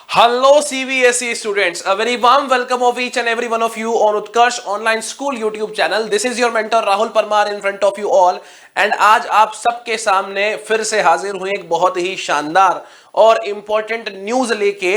Hello CBSE students, a very warm welcome of each and every one of you on Utkarsh Online School YouTube channel. This is your mentor Rahul Parmar in front of you all and आज आप सबके सामने फिर से हाजिर हुए एक बहुत ही शानदार और इंपॉर्टेंट न्यूज लेके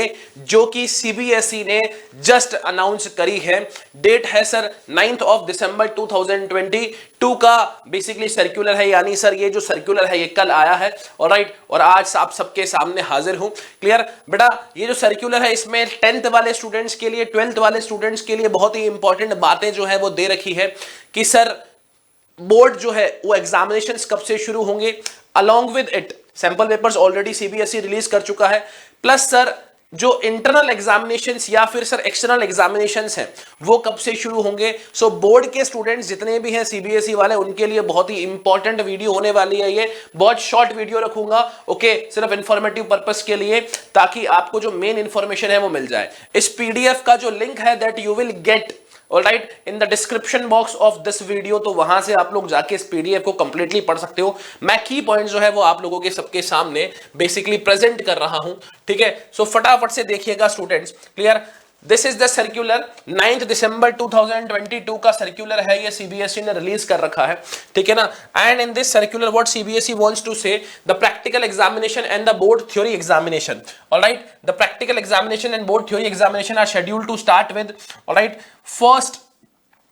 जो कि सीबीएसई ने जस्ट अनाउंस करी है। डेट है सर 9th ऑफ दिसंबर 2022 का बेसिकली सर्कुलर है, यानी सर ये जो सर्कुलर है ये कल आया है और राइट, और आज आप सबके सामने हाजिर हूं। क्लियर बेटा, ये जो सर्कुलर है इसमें 10th वाले स्टूडेंट्स के लिए, 12th वाले स्टूडेंट्स के लिए बहुत ही इंपॉर्टेंट बातें जो है वो दे रखी है कि सर बोर्ड जो है वो एग्जामिनेशंस कब से शुरू होंगे, along with it sample papers already CBSE release कर चुका है, प्लस सर जो इंटरनल एग्जामिनेशंस या फिर सर एक्सटर्नल एग्जामिनेशंस हैं वो कब से शुरू होंगे। सो बोर्ड के स्टूडेंट्स जितने भी हैं सीबीएसई वाले उनके लिए बहुत ही इंपॉर्टेंट वीडियो होने वाली है। ये बहुत शॉर्ट वीडियो रखूंगा, ओके, सिर्फ इंफॉर्मेटिव पर्पस के लिए, ताकि आपको जो मेन इंफॉर्मेशन है वो मिल जाए। इस पीडीएफ का जो लिंक है that you will gate alright in the description box of this video, तो वहां से आप लोग जाके इस पीडीएफ को कंप्लीटली पढ़ सकते हो। मैं की पॉइंट जो है वो आप लोगों के सबके सामने बेसिकली प्रेजेंट कर रहा हूं, ठीक है। सो फटाफट से देखिएगा students. Clear, this is the circular 9th दिसंबर 2022 का सर्कुलर है, ये सीबीएसई ने रिलीज कर रखा है, ठीक है ना। And in this circular what CBSE wants to say, the practical examination and the board theory examination, alright, the practical examination and board theory examination are scheduled to start with alright 1st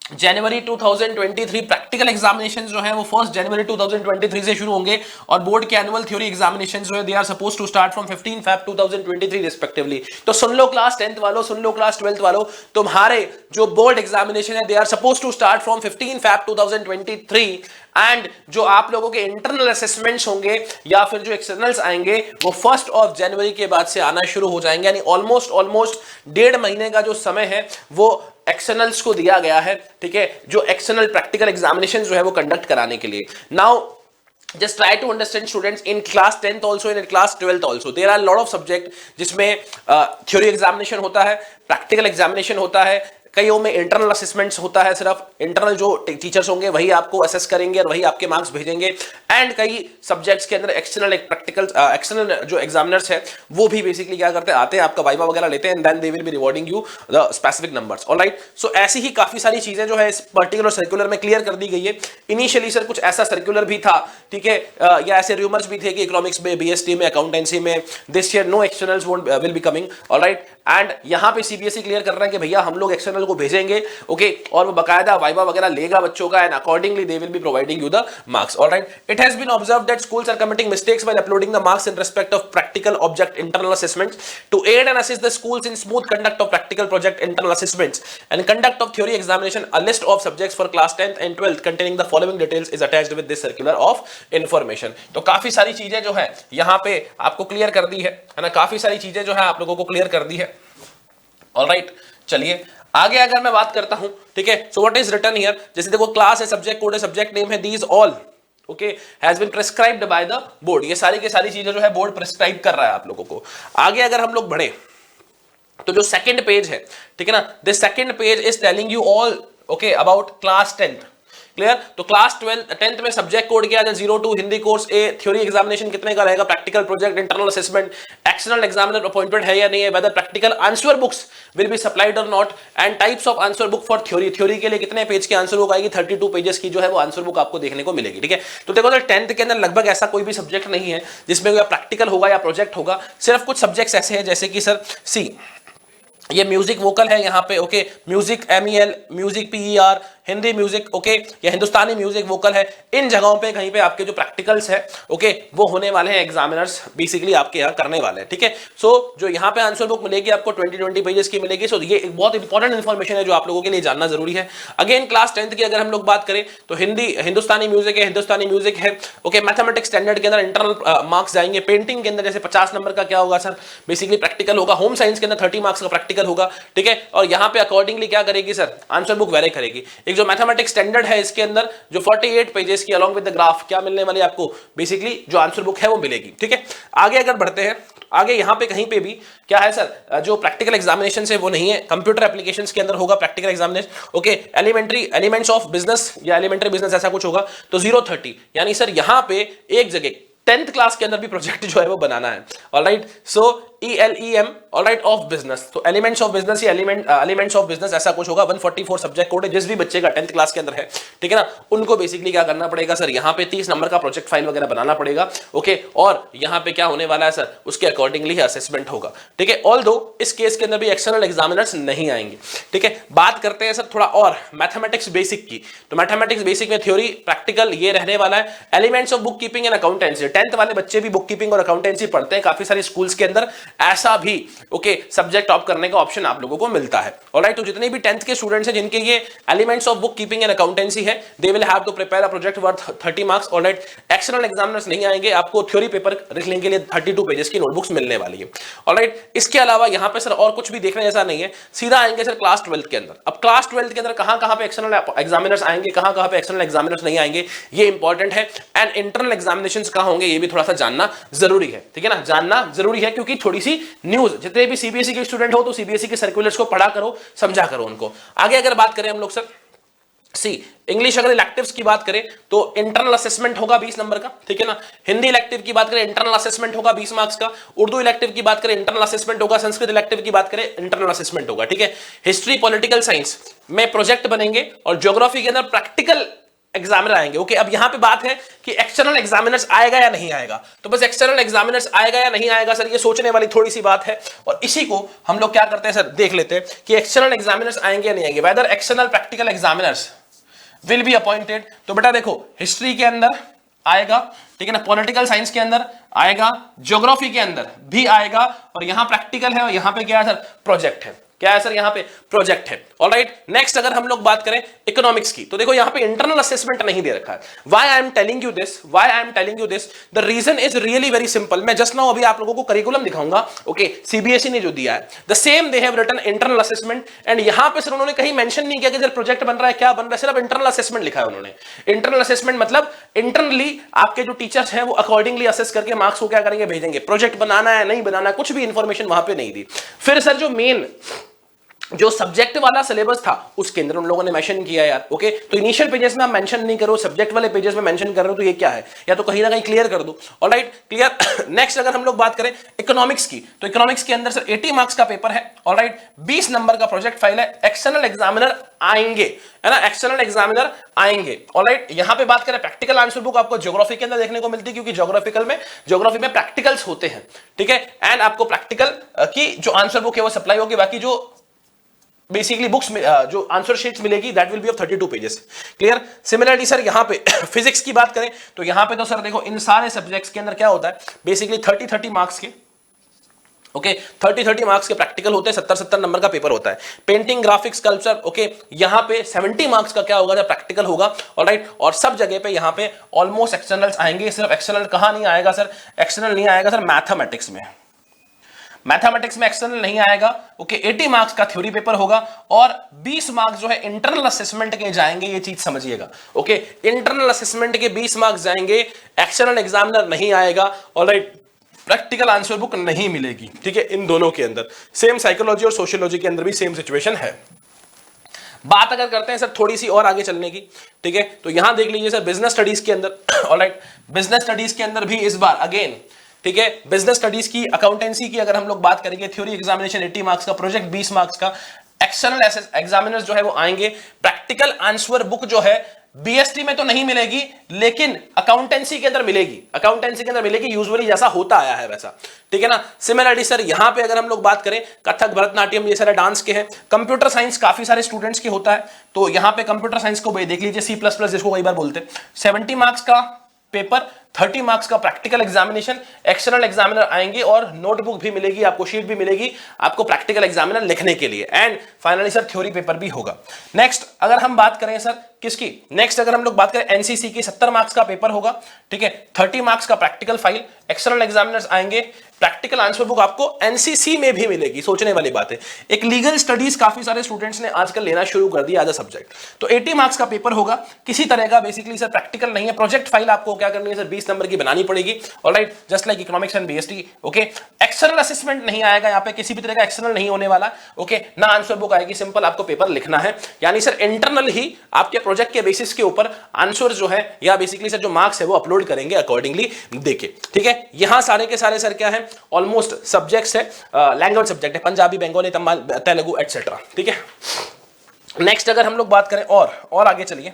January 2023। Practical examination जो है वो 1st January 2023 से शुरू होंगे और board के annual theory examination जो है they are suppose to start from 15 Feb 2023 respectively. तो सुन लो क्लास 10th वालों, सुन लो क्लास 12th वालों, तुम्हारे जो बोर्ड एग्जामिनेशन है they are suppose to start from 15 Feb 2023 and जो आप लोगों के इंटरनल असेसमेंट्स होंगे या फिर जो एक्सटर्नल्स आएंगे वो 1 जनवरी के बाद से आना शुरू हो जाएंगे। यानी ऑलमोस्ट 1.5 महीने का जो समय है वो एक्सटर्नल्स को दिया गया है, ठीक है, जो एक्सटर्नल प्रैक्टिकल एग्जामिनेशन जो है वो कंडक्ट कराने के लिए। Now just try to understand students in class 10th also and in class 12th also there are a lot of subject जिसमें theory examination होता है, practical examination होता है, कईयों में इंटरनल असेसमेंट्स होता है, सिर्फ इंटरनल जो टीचर्स होंगे वही आपको असेस करेंगे और वही आपके मार्क्स भेजेंगे। एंड कई सब्जेक्ट्स के अंदर एक्सटर्नल प्रैक्टिकल एक्सटर्नल जो एग्जामिनर्स हैं वो भी बेसिकली क्या करते हैं, आते हैं, आपका वाइवा वगैरह लेते हैं and then they will be rewarding you the specific numbers, alright. So ऐसी ही काफी सारी चीजें जो है इस पर्टिकुलर सर्कुलर में क्लियर कर दी गई है। इनिशियली सर कुछ ऐसा सर्कुलर भी था, ठीक है, या ऐसे रूमर्स भी थे कि इकोनॉमिक्स में, बीएसटी में, अकाउंटेंसी में this year no externals will be coming, alright. And यहां पे सीबीएसई क्लियर कर रहा है कि भैया हम लोग एक्सटर्नल को भेजेंगे, ओके, और वो बकायदा वाइवा वगैरह लेगा बच्चों का and accordingly they will be providing you the marks, alright. It has been observed that schools are committing mistakes while uploading the marks in respect of practical object internal assessments. To aid and assist the schools in smooth conduct of practical project internal assessments and conduct of theory examination, a list of subjects for class 10th and 12th containing the following details is attached with this circular of information. तो काफी सारी चीजें जो है यहाँ पे आपको clear कर दी है ना, काफी सारी चीजें जो है आप लोगों को क्लियर कर दी है, ऑलराइट। चलिए आगे अगर मैं बात करता हूं, ठीक है, so what is written here, जैसे देखो क्लास है, सब्जेक्ट कोड है, सब्जेक्ट नेम है, these all okay has been prescribed by the board. ये सारी की सारी चीजें जो है बोर्ड प्रिस्क्राइब कर रहा है आप लोगों को। आगे अगर हम लोग बढ़े तो जो सेकंड पेज है, ठीक है ना, this second page is telling you all okay about class 10th। Clear, तो क्लास 10th में सब्जेक्ट कोड क्या है, 02 Hindi course A, theory examination कितने का रहेगा, practical project, internal assessment, external examiner appointment है या नहीं है, whether practical answer books will be supplied और not, and types of answer book for theory. Theory के लिए कितने पेज की आंसर बुक आएगी, 32 पेजेस की जो है वो आंसर बुक आपको देखने को मिलेगी, ठीक है। तो देखो 10th के अंदर लगभग ऐसा कोई भी सब्जेक्ट नहीं है जिसमें या प्रैक्टिकल होगा या प्रोजेक्ट होगा। सिर्फ कुछ सब्जेक्ट्स ऐसे हैं जैसे कि सर सी ये म्यूजिक वोकल है यहाँ पे, okay, music MEL, music PER, Hindi music, okay, या हिंदुस्तानी म्यूजिक वोकल है। इन जगहों पे कहीं पे आपके जो प्रैक्टिकल्स है, ओके, वो होने वाले हैं, एग्जामिनर्स बेसिकली आपके यहाँ करने वाले हैं, ठीक है। सो जो यहाँ पे आंसर बुक मिलेगी आपको 20 पेजेस की मिलेगी। सो ये एक बहुत इंपॉर्टेंट इन्फॉर्मेशन है जो आप लोगों के लिए जानना जरूरी है। अगेन क्लास 10th की अगर हम लोग बात करें तो हिंदुस्तानी म्यूजिक है, ओके, मैथमेटिक्स स्टैंडर्ड के अंदर इंटरनल मार्क्स जाएंगे, पेंटिंग के अंदर जैसे 50 नंबर का क्या होगा सर, बेसिकली प्रैक्टिकल होगा, होम साइंस के अंदर 30 मार्क्स का प्रैक्टिकल होगा, ठीक है, और यहाँ पे अकॉर्डिंगली क्या करेगी सर, आंसर बुक वेरी करेगी। एक जो मैथमेटिक्स स्टैंडर्ड है इसके अंदर जो 48 पेजेस की अलॉन्ग विद द ग्राफ क्या मिलने वाली आपको, बेसिकली जो आंसर बुक है वो मिलेगी, ठीक है। आगे अगर बढ़ते हैं, आगे यहां पे कहीं पे भी क्या है सर, जो प्रैक्टिकल एग्जामिनेशन है वो नहीं है, कंप्यूटर एप्लीकेशंस के अंदर होगा practical examination, okay, elementary elements of business या एलिमेंट्री बिजनेस ऐसा कुछ होगा, तो 030, यानी सर यहां पे एक जगह 10th क्लास के अंदर भी प्रोजेक्ट जो है वो बनाना है। Alright, so ELEM alright of business, तो एलिमेंट्स ऑफ बिजनेस या एलिमेंट्स ऑफ बिजनेस ऐसा कुछ होगा। 144 सब्जेक्ट कोड है, जिस भी बच्चे का 10th क्लास के अंदर है, ठीक है ना, उनको बेसिकली क्या करना पड़ेगा सर, यहाँ पे 30 नंबर का प्रोजेक्ट फाइल वगैरह बनाना पड़ेगा। ओके, और यहाँ पे क्या होने वाला है सर, उसके अकॉर्डिंगली असेसमेंट होगा। ठीक है, ऑल्दो इस केस के अंदर भी एक्सटर्नल एग्जामिनर्स नहीं आएंगे। ठीक है, बात करते हैं सर थोड़ा और मैथमेटिक्स बेसिक की। तो मैथमेटिक्स बेसिक में थ्योरी प्रैक्टिकल ये रहने वाला है। Elements of book keeping and accountancy, 10th वाले बच्चे भी बुक कीपिंग और अकाउंटेंसी पढ़ते हैं काफी सारे स्कूल्स के अंदर, ऐसा भी ओके सब्जेक्ट ऑप्ट करने का ऑप्शन आप लोगों को मिलता है। ऑलराइट, तो जितने भी 10th के स्टूडेंट्स हैं जिनके ये elements of book keeping and accountancy है, they will have to prepare a project worth 30 marks. Alright, external examiners नहीं आएंगे, आपको थ्योरी पेपर लिखने के लिए 32 पेजेस की नोटबुक्स मिलने वाली है। ऑलराइट, इसके अलावा यहां पे सर और कुछ भी देखने जैसा नहीं है, सीधा आएंगे सर क्लास 12th के अंदर। अब क्लास 12th के अंदर कहां पे एक्सटर्नल एग्जामिनर्स आएंगे, कहां पे एक्सटर्नल एग्जामिनर्स नहीं आएंगे, ये इंपॉर्टेंट है। एंड इंटरनल एग्जामिनेशंस कहां होंगे ये भी थोड़ा सा जानना जरूरी है। ठीक है ना, जानना जरूरी है, क्योंकि थोड़ी सी न्यूज, जितने भी सीबीएसई के स्टूडेंट हो तो सीबीएसई के सर्कुलर्स को पढ़ा करो, समझा करो उनको। आगे अगर बात करें हम लोग सर इंग्लिश अगर इलेक्टिव्स की बात करें तो इंटरनल असेसमेंट होगा 20 नंबर का। ठीक है ना, हिंदी इलेक्टिव की बात करें इंटरनल असेसमेंट होगा 20 मार्क्स का, उर्दू इलेक्टिव की बात करें इंटरनल असेसमेंट होगा, संस्कृत इलेक्टिव की बात करें इंटरनल असेसमेंट होगा। ठीक है, हिस्ट्री पॉलिटिकल साइंस में प्रोजेक्ट बनेंगे और ज्योग्राफी के अंदर प्रैक्टिकल एग्जामिनर आएंगे। ओके, अब यहां पे बात है कि एक्सटर्नल एग्जामिनर्स आएगा या नहीं आएगा, तो बस एक्सटर्नल एग्जामिनर्स आएगा या नहीं आएगा सर, ये सोचने वाली थोड़ी सी बात है, और इसी को हम लोग क्या करते हैं सर, देख लेते हैं कि एक्सटर्नल एग्जामिनर्स आएंगे या नहीं आएंगे, whether external practical examiners will be appointed. तो बेटा देखो, हिस्ट्री के अंदर आएगा, ठीक है ना, पॉलिटिकल साइंस के अंदर आएगा, ज्योग्राफी के अंदर भी आएगा, और यहां प्रैक्टिकल है और यहां पे क्या है सर, प्रोजेक्ट है। क्या है सर, यहां पे प्रोजेक्ट है। ऑलराइट, नेक्स्ट अगर हम लोग बात करें इकोनॉमिक्स की, तो देखो यहां पे इंटरनल असेसमेंट नहीं दे रखा है। Why I am telling you this, the reason is really very simple. मैं जस्ट नाउ अभी आप लोगों को करिकुलम दिखाऊंगा, ओके, सीबीएसई ने जो दिया है, the same they have written internal assessment, and यहां पे सर उन्होंने कहीं मेंशन नहीं किया कि सर प्रोजेक्ट बन रहा है, क्या बन रहा है, सिर्फ इंटरनल असेसमेंट लिखा है उन्होंने। इंटरनल असेसमेंट मतलब इंटरनली आपके जो टीचर्स हैं वो अकॉर्डिंगली असेस करके मार्क्स को क्या करेंगे, भेजेंगे। प्रोजेक्ट बनाना है नहीं बनाना, कुछ भी इंफॉर्मेशन वहां पे नहीं दी। फिर सर जो मेन जो सब्जेक्ट वाला सिलेबस था उसके अंदर उन लोगों ने मेंशन किया यार। ओके, तो इनिशियल पेजेस में आप मेंशन नहीं करो, सब्जेक्ट वाले पेजेस में मेंशन कर रहे हो, तो ये क्या है, या तो कहीं ना कहीं क्लियर कर दो। Alright, clear. नेक्स्ट अगर हम लोग बात करें इकोनॉमिक्स की, तो इकोनॉमिक्स के अंदर सर 80 मार्क्स का पेपर है। ऑलराइट, 20 नंबर का प्रोजेक्ट फाइल है, एक्सटर्नल एग्जामिनर आएंगे, है ना, एक्सटर्नल एग्जामिनर आएंगे। ऑलराइट, यहां पे बात करें प्रैक्टिकल आंसर बुक आपको ज्योग्राफी के अंदर देखने को मिलती है, क्योंकि ज्योग्राफी में प्रैक्टिकल्स होते हैं। ठीक है, एंड आपको प्रैक्टिकल की जो आंसर बुक है वो सप्लाई होगी, बाकी जो बेसिकली बुक्स में जो आंसर शीट्स मिलेगी that will be of 32 pages. Clear. Similarly sir यहां पे फिजिक्स की बात करें तो यहां पे तो सर देखो इन सारे सब्जेक्ट्स के अंदर क्या होता है, बेसिकली 30 मार्क्स के, ओके, 30 मार्क्स के प्रैक्टिकल होते हैं, 70 नंबर का पेपर होता है। पेंटिंग, ग्राफिक्स, स्कल्पचर, ओके, यहां पे 70 मार्क्स का क्या होगा, जब प्रैक्टिकल होगा। ऑलराइट, और सब जगह पे यहां पे ऑलमोस्ट एक्सटर्नल्स आएंगे। सिर्फ एक्सटर्नल कहां नहीं आएगा सर, एक्सटर्नल नहीं आएगा सर मैथमेटिक्स में, मैथमेटिक्स में एक्सटर्नल नहीं आएगा। ओके, 80 मार्क्स का थ्योरी पेपर होगा और 20 मार्क्स जो है इंटरनल असेसमेंट के जाएंगे, ये चीज समझिएगा। ओके, इंटरनल असेसमेंट के 20 मार्क्स जाएंगे, एक्सटर्नल एग्जामिनर नहीं आएगा। ऑलराइट, प्रैक्टिकल आंसर बुक नहीं मिलेगी। ठीक है, इन दोनों के अंदर सेम, साइकोलॉजी और सोशियोलॉजी के अंदर भी सेम सिचुएशन है। बात अगर करते हैं सर थोड़ी सी और आगे चलने की, ठीक है, तो यहां देख लीजिए सर बिजनेस स्टडीज के अंदर। ऑलराइट, बिजनेस स्टडीज के अंदर भी इस बार अगेन, ठीक है, बिजनेस स्टडीज की, अकाउंटेंसी की अगर हम लोग बात करेंगे, थ्योरी एग्जामिनेशन 80 मार्क्स का, प्रोजेक्ट 20 मार्क्स का, एक्सटर्नल एग्जामिनर्स जो है वो आएंगे। प्रैक्टिकल आंसर बुक जो है बीएसटी में तो नहीं मिलेगी, लेकिन अकाउंटेंसी के अंदर मिलेगी, अकाउंटेंसी के अंदर मिलेगी, यूजुअली जैसा होता आया है वैसा। ठीक है ना। सिमिलरली सर यहां पे अगर हम लोग बात करें, कथक, भरतनाट्यम ये सारे डांस के हैं। कंप्यूटर साइंस काफी सारे स्टूडेंट्स के होता है, तो यहां पे कंप्यूटर साइंस को देख लीजिए, C++ जिसको कई बार बोलते हैं, 70 मार्क्स का पेपर, 30 मार्क्स का प्रैक्टिकल एग्जामिनेशन, एक्सटर्नल एग्जामिनर आएंगे और नोटबुक भी मिलेगी आपको, शीट भी मिलेगी आपको प्रैक्टिकल एग्जामिनर लिखने के लिए, and finally sir theory paper भी होगा। नेक्स्ट अगर हम बात करें सर किसकी, नेक्स्ट अगर हम लोग बात करें एनसीसी की, 70 मार्क्स का पेपर होगा। ठीक है, 30 मार्क्स का प्रैक्टिकल फाइल, एक्सटर्नल एग्जामिनर्स आएंगे, प्रैक्टिकल आंसर बुक आपको एनसीसी में भी मिलेगी। सोचने वाली बात है, एक लीगल स्टडीज काफी सारे स्टूडेंट्स ने आजकल लेना शुरू कर दिया एज अ सब्जेक्ट। तो 80 मार्क्स का पेपर होगा, किसी तरह का बेसिकली सर प्रैक्टिकल नहीं है। प्रोजेक्ट फाइल आपको क्या करनी है सर, 20 नंबर की बनानी पड़ेगी, alright, just like economics and BST. Okay, external assessment नहीं आएगा यहाँ पे, किसी भी तरह का एक्सटर्नल नहीं होने वाला। ओके, ना आंसर बुक आएगी, सिंपल आपको पेपर लिखना है। यानी सर इंटरनल ही आपके प्रोजेक्ट के बेसिस के ऊपर आंसर जो है या बेसिकली सर जो मार्क्स है वो अपलोड करेंगे अकॉर्डिंगली देके, ठीक है। यहां सारे के सारे सर क्या है, ऑलमोस्ट सब्जेक्ट्स है, लैंग्वेज सब्जेक्ट है, पंजाबी, बंगाली, तेलुगु एटसेट्रा, ठीक है। नेक्स्ट अगर हम लोग बात करें और आगे चलिए,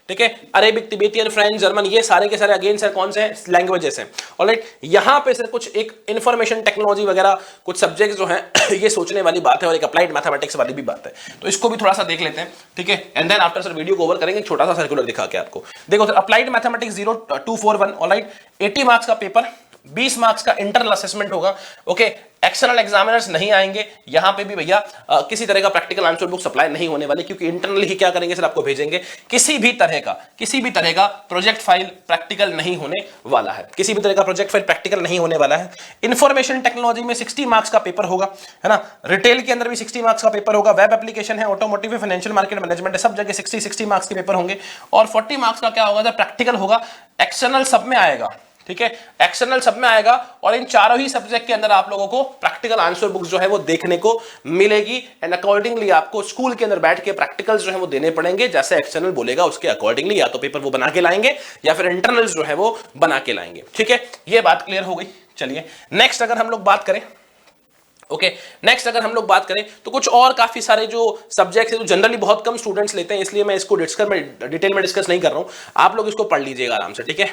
ठीक है, अरेबिक, तिब्बतियन, फ्रेंच, जर्मन, ये सारे के सारे अगेन सर कौन से हैं, लैंग्वेजेस हैं, ऑलराइट। यहां पे सर कुछ एक इंफॉर्मेशन टेक्नोलॉजी वगैरह कुछ सब्जेक्ट जो हैं ये सोचने वाली बात है, और एक अप्लाइड मैथमेटिक्स वाली भी बात है, तो इसको भी थोड़ा सा देख लेते हैं, ठीक है। And then after sir video को ओवर करेंगे, छोटा सा सर्कुलर दिखा के आपको। देखो sir, applied mathematics 0241, alright, 80 marks का पेपर, 20 मार्क्स का इंटरनल असेसमेंट होगा। ओके, एक्सटर्नल एग्जामिनर्स नहीं आएंगे यहां पे भी भैया, किसी तरह का प्रैक्टिकल आंसर बुक सप्लाई नहीं होने वाली, क्योंकि इंटरनली ही क्या करेंगे सर, आपको भेजेंगे। किसी भी तरह का प्रोजेक्ट फाइल प्रैक्टिकल नहीं होने वाला है, किसी भी तरह का प्रोजेक्ट फाइल प्रैक्टिकल नहीं होने वाला है। इंफॉर्मेशन टेक्नोलॉजी में 60 मार्क्स का पेपर होगा, है ना। रिटेल के अंदर भी 60 मार्क्स का पेपर होगा, वेब एप्लीकेशन है, ऑटोमोटिव है, फाइनेंशियल मार्केट मैनेजमेंट है, सब जगह 60 मार्क्स के पेपर होंगे। और 40 मार्क्स का क्या होगा, प्रैक्टिकल होगा, एक्सटर्नल सब में आएगा, ठीक है, एक्सटर्नल सब में आएगा। और इन चारों ही सब्जेक्ट के अंदर आप लोगों को प्रैक्टिकल आंसर बुक जो है वो देखने को मिलेगी, एंड अकॉर्डिंगली आपको स्कूल के अंदर बैठ के प्रैक्टिकल्स जो है वो देने पड़ेंगे, जैसे एक्सटर्नल बोलेगा उसके अकॉर्डिंगली या तो पेपर वो बना के लाएंगे या फिर इंटरनल्स जो है वो बना के लाएंगे, ठीक है। ये बात क्लियर हो गई। चलिए नेक्स्ट अगर हम लोग बात करें, ओके, नेक्स्ट अगर हम लोग बात करें तो कुछ और काफी सारे जो सब्जेक्ट्स हैं जो जनरली बहुत कम स्टूडेंट्स लेते हैं, इसलिए मैं इसको डिटेल में डिस्कस नहीं कर रहा हूं, आप लोग इसको पढ़ लीजिएगा आराम से, ठीक है।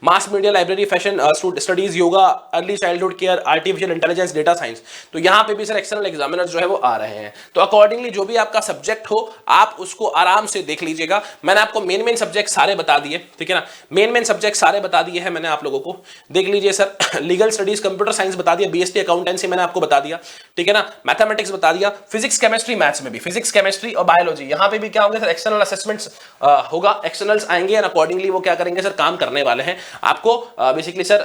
Mass media, library, fashion studies, yoga, early childhood care, artificial intelligence, data science, तो यहां पे भी सर एक्सटर्नल एग्जामिनर्स जो है वो आ रहे हैं। तो अकॉर्डिंगली जो भी आपका सब्जेक्ट हो आप उसको आराम से देख लीजिएगा। मैंने आपको मेन सब्जेक्ट सारे बता दिए, ठीक है ना, मेन सब्जेक्ट सारे बता दिए हैं मैंने आप लोगों को, देख लीजिए sir. Legal studies, computer science बता दिया, बीएसटी अकाउंटेंसी मैंने आपको बता दिया, ठीक है ना, मैथमेटिक्स बता दिया, फिजिक्स, केमिस्ट्री, मैथ्स में भी फिजिक्स, केमिस्ट्री और बायोलॉजी, यहां पे भी क्या होंगे सर, एक्सटर्नल असेसमेंट्स होगा, एक्सटर्नल्स आएंगे एंड अकॉर्डिंगली वो क्या करेंगे सर, काम करने वाले हैं। आपको बेसिकली सर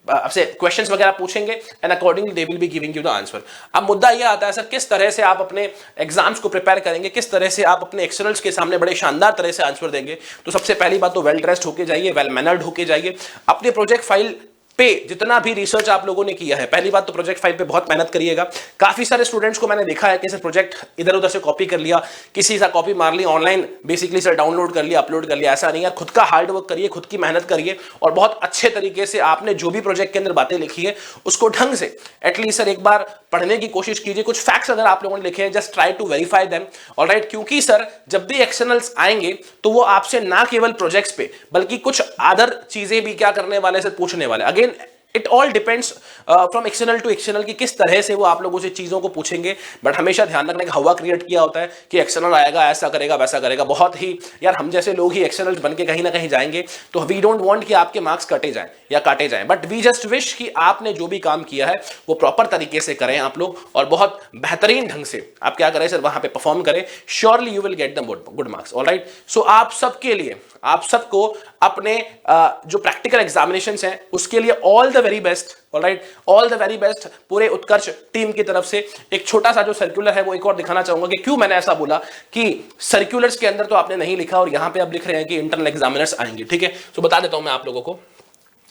आपसे क्वेश्चंस वगैरह पूछेंगे and accordingly they will be giving you the answer. अब मुद्दा यह आता है सर, किस तरह से आप अपने एग्जाम्स को प्रिपेयर करेंगे, किस तरह से आप अपने एक्सटर्नल्स के सामने बड़े शानदार तरह से आंसर देंगे। तो सबसे पहली बात तो वेल ड्रेस्ड होके जाइए, वेल मैनर्ड होके जाइए, अपने प्रोजेक्ट फाइल पे जितना भी रिसर्च आप लोगों ने किया है, पहली बात तो प्रोजेक्ट फाइल पे बहुत मेहनत करिएगा। काफी सारे स्टूडेंट्स को मैंने देखा है कि सर प्रोजेक्ट इधर उधर से कॉपी कर लिया, किसी सा कॉपी मार ली, ऑनलाइन बेसिकली सर डाउनलोड कर लिया, अपलोड कर लिया, ऐसा नहीं है। खुद का हार्ड वर्क करिए, खुद की मेहनत करिए और बहुत अच्छे तरीके से आपने जो भी प्रोजेक्ट के अंदर बातें लिखी है उसको ढंग से एटलीस्ट सर एक बार पढ़ने की कोशिश कीजिए। कुछ फैक्ट्स अगर आप लोगों ने लिखे हैं, just try to verify them, alright, क्योंकि सर जब भी एक्सटर्नल्स आएंगे तो वो आपसे ना केवल प्रोजेक्ट्स पे बल्कि कुछ अदर चीजें भी क्या करने वाले सर, पूछने वाले। Again it all depends from external to external कि किस तरह से वो आप लोगों से चीजों को पूछेंगे। बट हमेशा ध्यान रखने का हवा क्रिएट किया होता है कि एक्सटर्नल आएगा, ऐसा करेगा, वैसा करेगा। बहुत ही यार हम जैसे लोग ही एक्सटर्नल बन के कहीं ना कहीं जाएंगे, तो वी डोंट वांट कि आपके मार्क्स कटे जाएं या काटे जाएं, बट वी जस्ट विश कि आपने जो भी काम किया है वो प्रॉपर तरीके से करें आप लोग और बहुत बेहतरीन ढंग से आप क्या करें सर, वहां पे परफॉर्म करें। Surely you will get the good marks, alright. So आप सबके लिए, आप सबको अपने जो प्रैक्टिकल एग्जामिनेशंस हैं उसके लिए all the very best, alright, all the very best पूरे उत्कर्ष टीम की तरफ से। एक छोटा सा जो सर्कुलर है वो एक और दिखाना चाहूंगा कि क्यों मैंने ऐसा बोला कि सर्कुलर्स के अंदर तो आपने नहीं लिखा और यहां पे आप लिख रहे हैं कि इंटरनल एग्जामिनर्स आएंगे, ठीक है। सो बता देता हूं मैं आप लोगों को,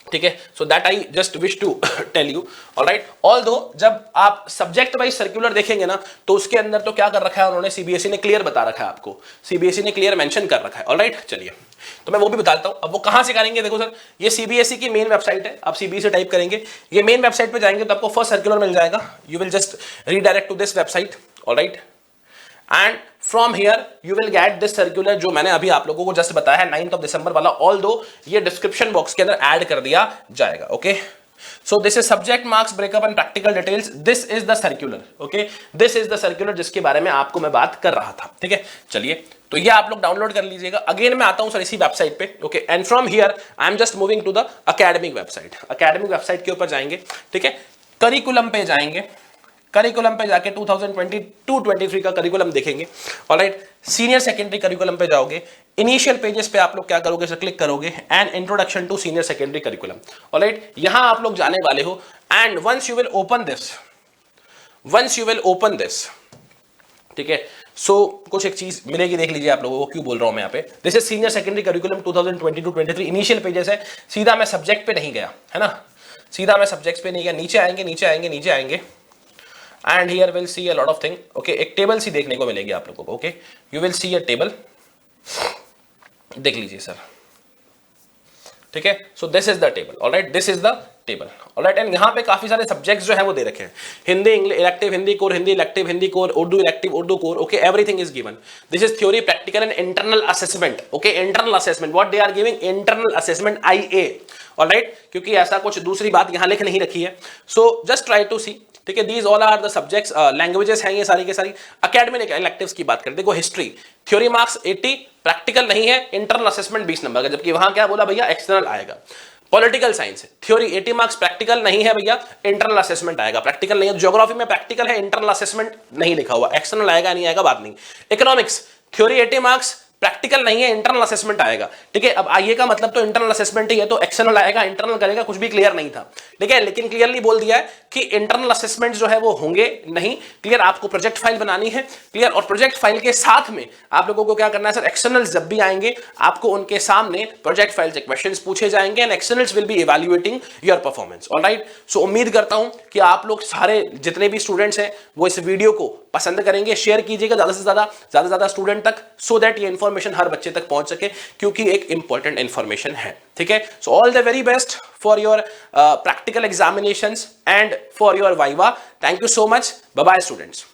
ठीक है। So that I just wish to tell you, alright. Although जब आप सब्जेक्ट वाइज सर्कुलर देखेंगे ना तो उसके अंदर तो क्या कर रखा है उन्होंने, सीबीएसई ने क्लियर बता रखा है आपको, सीबीएसई ने क्लियर मेंशन कर रखा है, ऑलराइट। चलिए तो मैं वो भी बताता हूं। अब वो कहां से करेंगे, देखो सर ये सीबीएसई की मेन वेबसाइट है, आप सीबीएसई टाइप करेंगे, ये मेन वेबसाइट पे जाएंगे तो आपको फर्स्ट सर्कुलर मिल जाएगा। You will just redirect to this website, alright, and from here you will get this circular जो मैंने अभी आप लोगों को जस्ट बताया है 9 दिसंबर वाला, ऑल्दो ये डिस्क्रिप्शन बॉक्स के अंदर ऐड कर दिया जाएगा, okay. So this is subject marks breakup and practical details. This is the circular, okay? This is the circular जिसके बारे में आपको मैं बात कर रहा था, ठीक है। चलिए तो ये आप लोग डाउनलोड कर लीजिएगा। अगेन मैं आता हूं सर इसी वेबसाइट पे, okay, and from here I am just moving to the academic website. Academic website के ऊपर जाएंगे, ठीक है, करिकुलम पे जाएंगे, करिकुलम पे जाके 2022-23 का करिकुलम देखेंगे, ऑलराइट। सीनियर सेकेंडरी करिकुलम पे जाओगे, इनिशियल पेजेस पे आप लोग क्या करोगे सर, क्लिक करोगे and introduction to senior secondary curriculum, alright. यहां आप लोग जाने वाले हो and once you will open this, ठीक है। सो कुछ एक चीज मिलेगी, देख लीजिए आप लोगों को क्यों बोल रहा हूं मैं यहाँ पे। This is senior secondary curriculum 2022-23 initial pages है। सीधा मैं सब्जेक्ट पे नहीं गया है ना, सीधा मैं सब्जेक्ट पे नहीं गया, नीचे आएंगे नीचे आएंगे नीचे आएंगे and here will see a lot of thing. Okay, एक टेबल सी देखने को मिलेगी आप लोगों को। Okay, you will see a table, देख लीजिए सर, ठीक है। So this is the table, alright, this is the table, alright. And यहाँ पे काफी सारे सब्जेक्ट्स जो है वो दे रखे हैं, Hindi English elective Hindi core, Hindi elective Hindi core, Urdu elective Urdu core. Okay, everything is given. This is theory practical and internal assessment. Okay, internal assessment, what they are giving, internal assessment IA, alright, क्योंकि ऐसा कुछ दूसरी बात यहाँ लिख नहीं रखी है। So just try to see, ठीक है। These all are the subjects, languages हैं ये सारी के सारी। एकेडमिक इलेक्टिव्स की बात करें, देखो हिस्ट्री थ्योरी मार्क्स 80, प्रैक्टिकल नहीं है, इंटरनल असेसमेंट 20 नंबर का, जबकि वहां क्या बोला भैया, एक्सटर्नल आएगा। Political science theory 80 marks, practical नहीं है भैया, इंटरनल असेसमेंट आएगा, प्रैक्टिकल नहीं है। ज्योग्राफी में प्रैक्टिकल है, इंटरनल असेसमेंट नहीं लिखा हुआ, एक्सटर्नल आएगा नहीं आएगा बात नहीं। इकोनॉमिक्स थ्योरी 80 मार्क्स, प्रैक्टिकल नहीं है, इंटरनल असेसमेंट आएगा, ठीक है। अब आइए का मतलब तो इंटरनल असेसमेंट ही है, तो एक्सटर्नल आएगा, इंटरनल करेगा, कुछ भी क्लियर नहीं था, ठीक है। लेकिन क्लियरली बोल दिया है कि इंटरनल असेसमेंट जो है वो होंगे नहीं, क्लियर। आपको प्रोजेक्ट फाइल बनानी है, क्लियर। और प्रोजेक्ट फाइल के साथ में आप लोगों को क्या करना है सर, एक्सटर्नल्स जब भी आएंगे आपको उनके सामने प्रोजेक्ट फाइल से क्वेश्चंस पूछे जाएंगे and externals will be evaluating your performance, alright. So उम्मीद करता हूं कि आप लोग सारे जितने भी स्टूडेंट्स हैं वो इस वीडियो को पसंद करेंगे, शेयर कीजिएगा ज्यादा से ज्यादा स्टूडेंट तक, सो दैट ये इंफॉर्मेशन हर बच्चे तक पहुंच सके, क्योंकि एक इंपॉर्टेंट इंफॉर्मेशन है, ठीक है। So all the very best for your practical examinations and for your viva. Thank you so much, bye bye students.